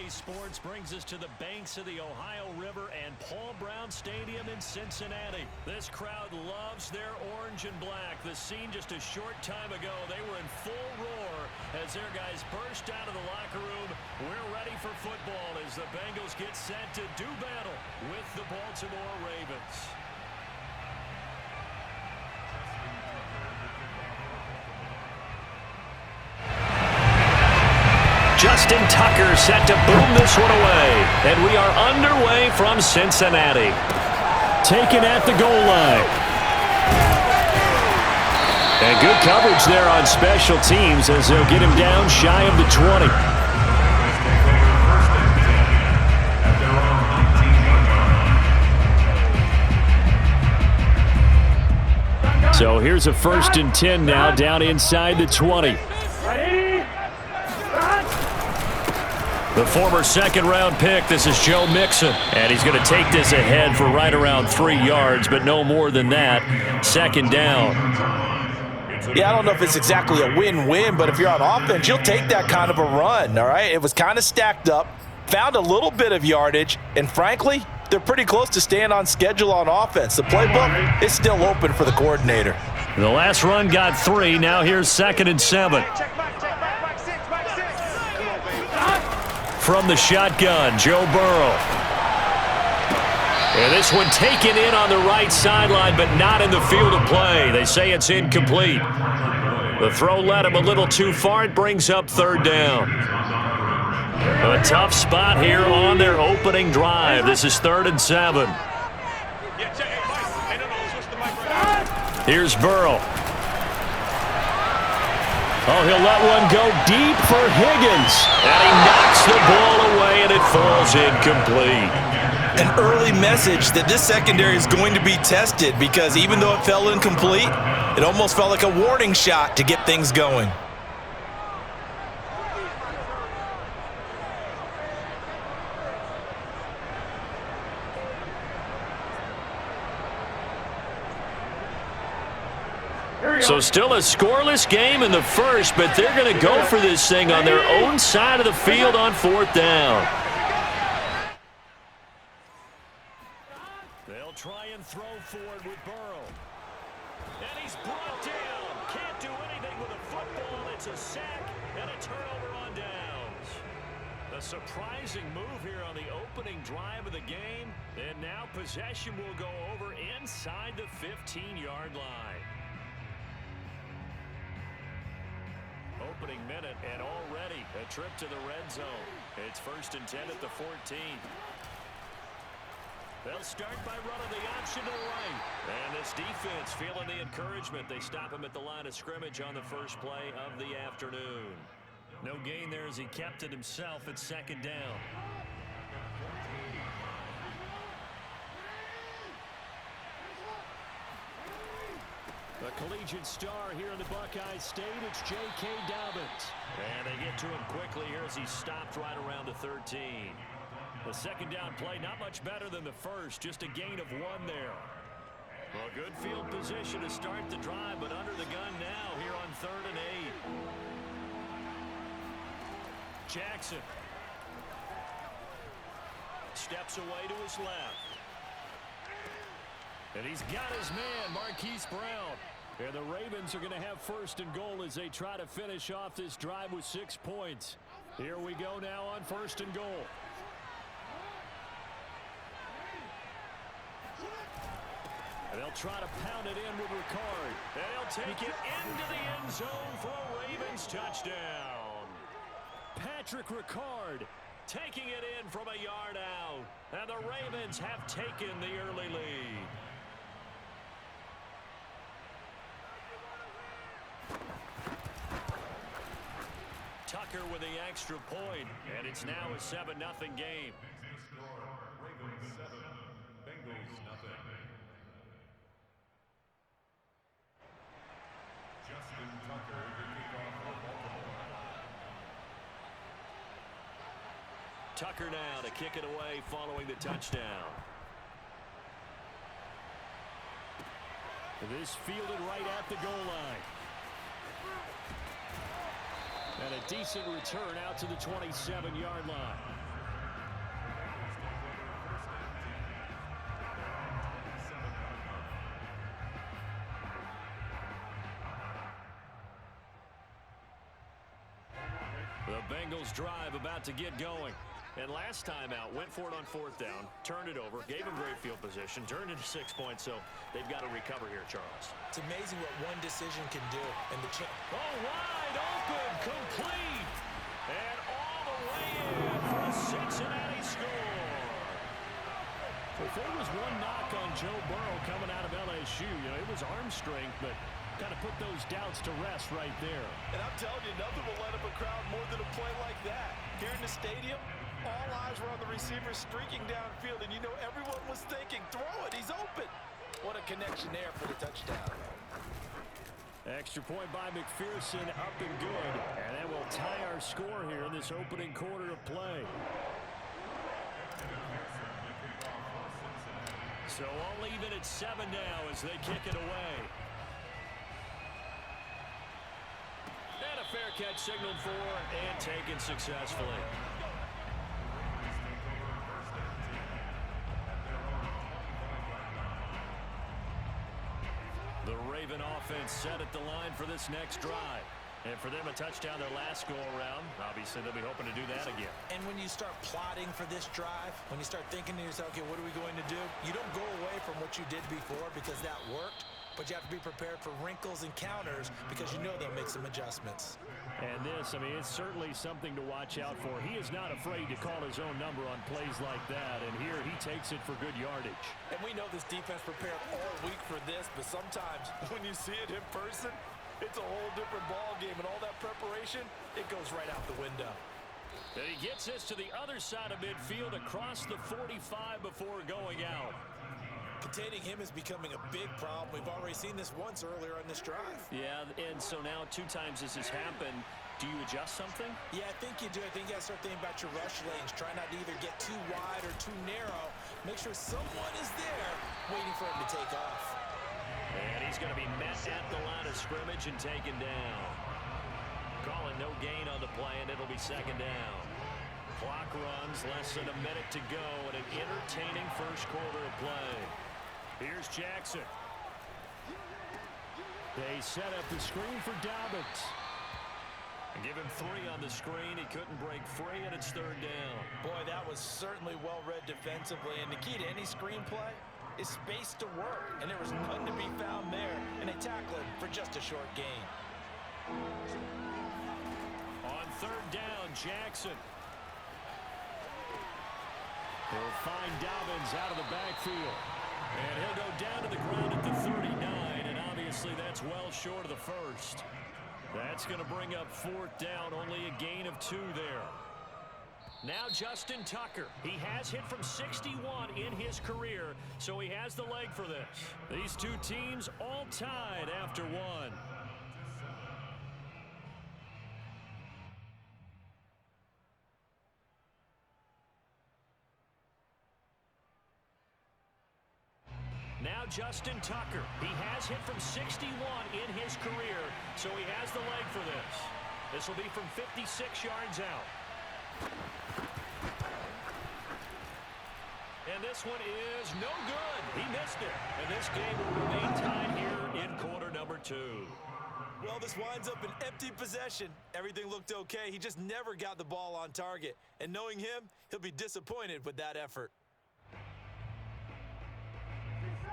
Sports brings us to the banks of the Ohio River and Paul Brown Stadium in Cincinnati. This crowd loves their orange and black. The scene just a short time ago, they were in full roar as their guys burst out of the locker room. We're ready for football as the Bengals get set to do battle with the Baltimore Ravens. Justin Tucker set to boom this one away. And we are underway from Cincinnati. Taken at the goal line. And good coverage there on special teams as they'll get him down shy of the 20. So here's a 1st and 10 now down inside the 20. The former second-round pick, this is Joe Mixon. And he's going to take this ahead for right around 3 yards, but no more than that. 2nd down. Yeah, I don't know if it's exactly a win-win, but if you're on offense, you'll take that kind of a run, all right? It was kind of stacked up, found a little bit of yardage, and frankly, they're pretty close to staying on schedule on offense. The playbook is still open for the coordinator. The last run got 3. Now here's 2nd and 7. From the shotgun, Joe Burrow. And this one taken in on the right sideline, but not in the field of play. They say it's incomplete. The throw led him a little too far. It brings up 3rd down. A tough spot here on their opening drive. This is 3rd and 7. Here's Burrow. Oh, he'll let one go deep for Higgins. And he knocks the ball away, and it falls incomplete. An early message that this secondary is going to be tested because even though it fell incomplete, it almost felt like a warning shot to get things going. So still a scoreless game in the first, but they're going to go for this thing on their own side of the field on 4th down. They'll try and throw forward with Burrow. And he's brought down. Can't do anything with a football. It's a sack and a turnover on downs. A surprising move here on the opening drive of the game. And now possession will go over inside the 15-yard line. Opening minute, and already a trip to the red zone. It's 1st and 10 at the 14. They'll start by running the option to the right. And this defense feeling the encouragement. They stop him at the line of scrimmage on the first play of the afternoon. No gain there as he kept it himself at 2nd down. A collegiate star here in the Buckeye State, it's J.K. Dobbins. And they get to him quickly here as he stopped right around the 13. The 2nd down play, not much better than the first, just a gain of 1 there. Well, good field position to start the drive, but under the gun now here on 3rd and 8. Jackson steps away to his left. And he's got his man, Marquise Brown. And the Ravens are going to have 1st and goal as they try to finish off this drive with 6 points. Here we go now on 1st and goal. And they'll try to pound it in with Ricard. And they'll take it into the end zone for a Ravens touchdown. Patrick Ricard taking it in from a yard out. And the Ravens have taken the early lead. Tucker with the extra point, and it's now a 7-0 game. Ravens 7, Bengals 0. Justin Tucker to kick off for Baltimore. Tucker now to kick it away following the touchdown. This fielded right at the goal line. And a decent return out to the 27-yard line. Bengals drive about to get going. And last time out, went for it on 4th down, turned it over, gave them great field position, turned into 6 points, so they've got to recover here, Charles. It's amazing what one decision can do. And wide open, complete, and all the way in for a Cincinnati score. If there was one knock on Joe Burrow coming out of LSU, it was arm strength, but kind of put those doubts to rest right there. And I'm telling you, nothing will light up a crowd more than a play like that. Here in the stadium, all eyes were on the receiver streaking downfield, and everyone was thinking, throw it, he's open. What a connection there for the touchdown. Extra point by McPherson, up and good. And that will tie our score here in this opening quarter of play. So all even at 7 now as they kick it away. And a fair catch signaled for and taken successfully. The Raven offense set at the line for this next drive. And for them, a touchdown their last go-around. Obviously, they'll be hoping to do that again. And when you start plotting for this drive, when you start thinking to yourself, okay, what are we going to do? You don't go away from what you did before because that worked, but you have to be prepared for wrinkles and counters because they'll make some adjustments. And this, it's certainly something to watch out for. He is not afraid to call his own number on plays like that, and here he takes it for good yardage. And we know this defense prepared all week for this, but sometimes when you see it in person, it's a whole different ball game, and all that preparation, it goes right out the window. And he gets this to the other side of midfield across the 45 before going out. Containing him is becoming a big problem. We've already seen this once earlier on this drive. Yeah, and so now 2 times this has happened. Do you adjust something? Yeah, I think you do. I think you got to start thinking about your rush lanes. Try not to either get too wide or too narrow. Make sure someone is there waiting for him to take off. And he's going to be met at the line of scrimmage and taken down. Calling no gain on the play, and it'll be 2nd down. Clock runs, less than a minute to go, and an entertaining first quarter of play. Here's Jackson. They set up the screen for Dobbins. Give him 3 on the screen. He couldn't break free, and it's 3rd down. Boy, that was certainly well-read defensively, and the key to any screenplay is space to work, and there was nothing to be found there, and they tackle him for just a short gain. On 3rd down, Jackson. He'll find Dobbins out of the backfield, and he'll go down to the ground at the 39, and obviously that's well short of the first. That's going to bring up 4th down, only a gain of 2 there. Now Justin Tucker. He has hit from 61 in his career, so he has the leg for this. These 2 teams all tied after 1. Now Justin Tucker. He has hit from 61 in his career, so he has the leg for this. This will be from 56 yards out. And this one is no good. He missed it. And this game will remain tied here in quarter number 2. Well, this winds up an empty possession. Everything looked okay. He just never got the ball on target. And knowing him, he'll be disappointed with that effort.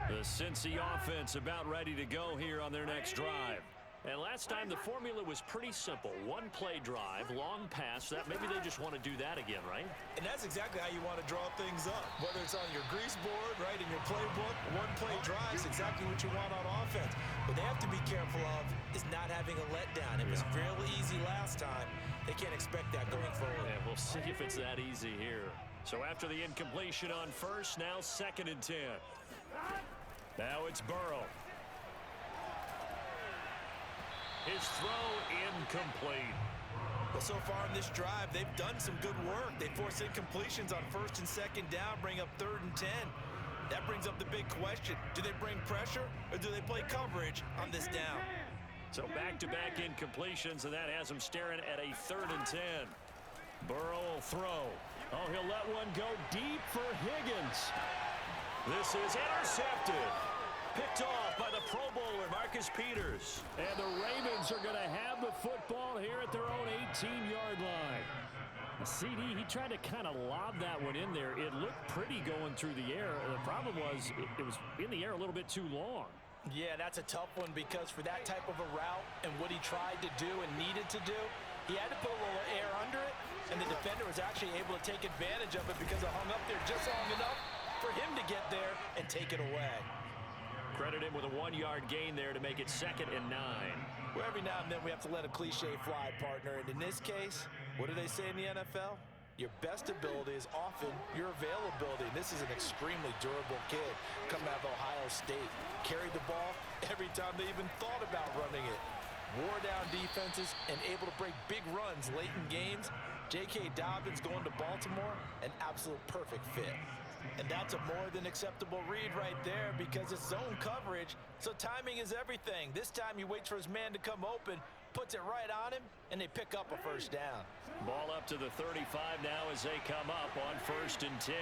The Cincy offense about ready to go here on their next drive. And last time the formula was pretty simple. 1-play drive, long pass. That maybe they just want to do that again, right? And that's exactly how you want to draw things up. Whether it's on your grease board, right, in your playbook, 1-play drive is exactly what you want on offense. What they have to be careful of is not having a letdown. It was real easy last time. They can't expect that going forward. And we'll see if it's that easy here. So after the incompletion on first, now 2nd and 10. Now it's Burrow. His throw incomplete. Well, so far in this drive, they've done some good work. They force incompletions on 1st and 2nd down, bring up 3rd and 10. That brings up the big question. Do they bring pressure, or do they play coverage on this down? So back-to-back incompletions, and that has him staring at a 3rd and 10. Burrow will throw. Oh, he'll let one go deep for Higgins. This is intercepted. Picked off by the Pro Bowler, Marcus Peters. And the Ravens are going to have the football here at their own 18-yard line. The CD, he tried to kind of lob that one in there. It looked pretty going through the air. The problem was it was in the air a little bit too long. Yeah, that's a tough one because for that type of a route and what he tried to do and needed to do, he had to put a little air under it, and the defender was actually able to take advantage of it because it hung up there just long enough for him to get there and take it away. Credit him with a 1-yard gain there to make it 2nd and 9. Well, every now and then we have to let a cliche fly, partner, and in this case, what do they say in the NFL? Your best ability is often your availability. This is an extremely durable kid coming out of Ohio State. Carried the ball every time they even thought about running it. Wore down defenses and able to break big runs late in games. J.K. Dobbins going to Baltimore, an absolute perfect fit. And that's a more than acceptable read right there because it's zone coverage, so timing is everything. This time he waits for his man to come open, puts it right on him, and they pick up a first down. Ball up to the 35 now as they come up on 1st and 10.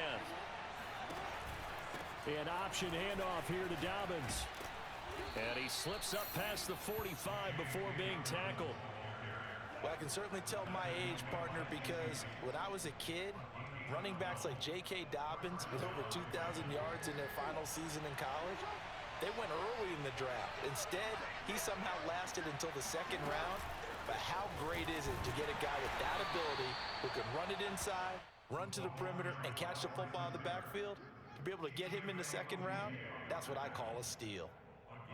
An option handoff here to Dobbins. And he slips up past the 45 before being tackled. Well, I can certainly tell my age, partner, because when I was a kid, running backs like J.K. Dobbins with over 2,000 yards in their final season in college, they went early in the draft. Instead, he somehow lasted until the 2nd round. But how great is it to get a guy with that ability who can run it inside, run to the perimeter, and catch the football out of the backfield? To be able to get him in the 2nd round, that's what I call a steal.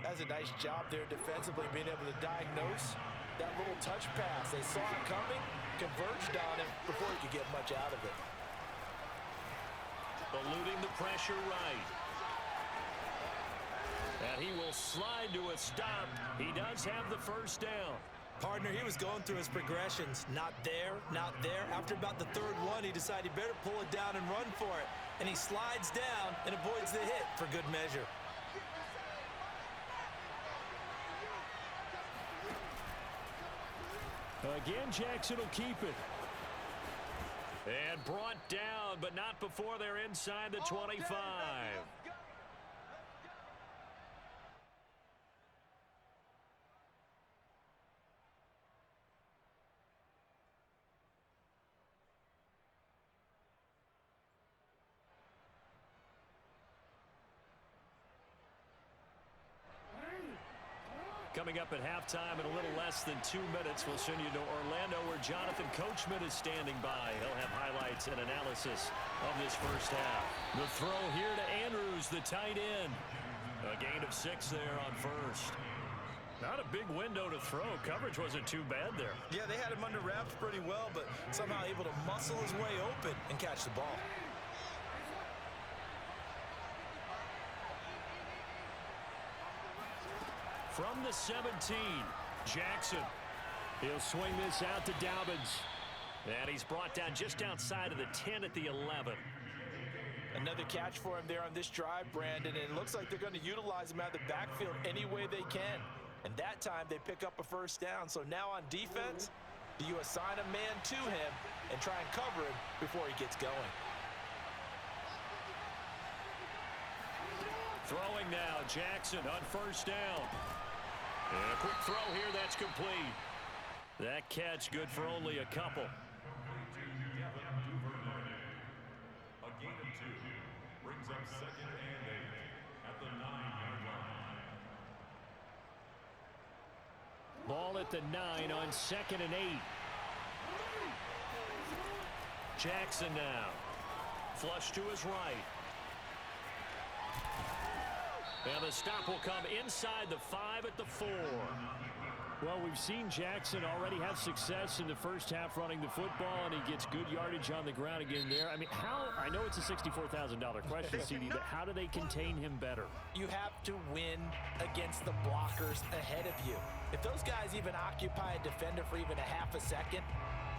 That's a nice job there defensively, being able to diagnose that little touch pass. They saw it coming, converged on him before he could get much out of it. Eluding the pressure right. And he will slide to a stop. He does have the first down. Partner, he was going through his progressions. Not there, not there. After about the 3rd one, he decided he better pull it down and run for it. And he slides down and avoids the hit for good measure. Again, Jackson will keep it. And brought down, but not before they're inside the 25. Coming up at halftime in a little less than 2 minutes, we'll send you to Orlando where Jonathan Coachman is standing by. He'll have highlights and analysis of this first half. The throw here to Andrews, the tight end. A gain of 6 there on 1st. Not a big window to throw. Coverage wasn't too bad there. Yeah, they had him under wraps pretty well, but somehow able to muscle his way open and catch the ball. From the 17, Jackson. He'll swing this out to Dobbins. And he's brought down just outside of the 10 at the 11. Another catch for him there on this drive, Brandon, and it looks like they're going to utilize him out of the backfield any way they can. And that time they pick up a first down. So now on defense, do you assign a man to him and try and cover him before he gets going? Throwing now, Jackson on 1st down. And a quick throw here, that's complete. That catch good for only a couple. A gain of 2 brings up 2nd and 8 at the 9-yard line. Ball at the 9 on 2nd and 8. Jackson now. Flush to his right. And the stop will come inside the 5 at the 4. Well, we've seen Jackson already have success in the first half running the football, and he gets good yardage on the ground again there. I mean, I know it's a $64,000 question, CD, but how do they contain him better? You have to win against the blockers ahead of you. If those guys even occupy a defender for even a half a second,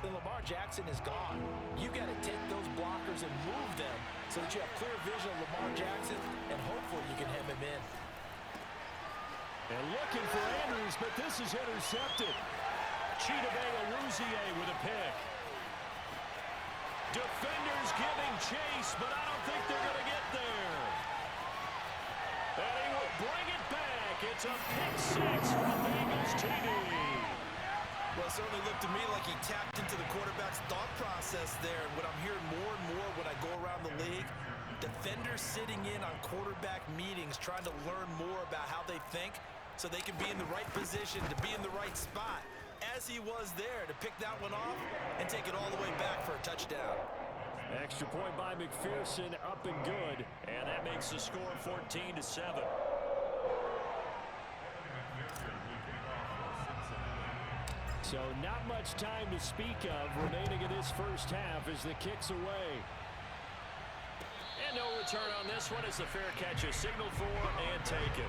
then Lamar Jackson is gone. You got to take those blockers and move them so that you have clear vision of Lamar Jackson, and hopefully you can hem him in. And looking for Andrews, but this is intercepted. Chidobe Awuzie with a pick. Defenders giving chase, but I don't think they're going to get there. And he will bring it back. It's a pick six for the Bengals TD. Well, it certainly looked to me like he tapped into the quarterback's thought process there. And what I'm hearing more and more when I go around the league, defenders sitting in on quarterback meetings trying to learn more about how they think so they can be in the right position, to be in the right spot, as he was there to pick that one off and take it all the way back for a touchdown. Extra point by McPherson, up and good. And that makes the score 14-7. So not much time to speak of remaining in this first half as the kick's away. And no return on this one as the fair catch is signaled for and taken.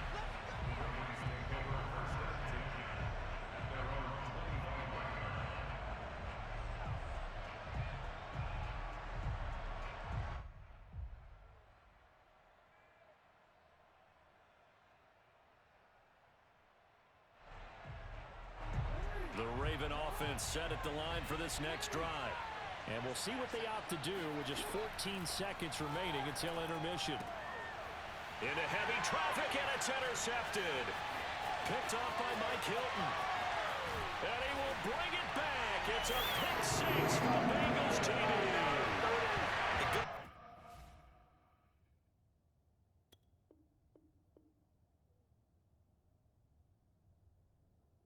The Raven offense set at the line for this next drive. And we'll see what they opt to do with just 14 seconds remaining until intermission. Into heavy traffic, and it's intercepted. Picked off by Mike Hilton. And he will bring it back. It's a pick six for the Bengals team.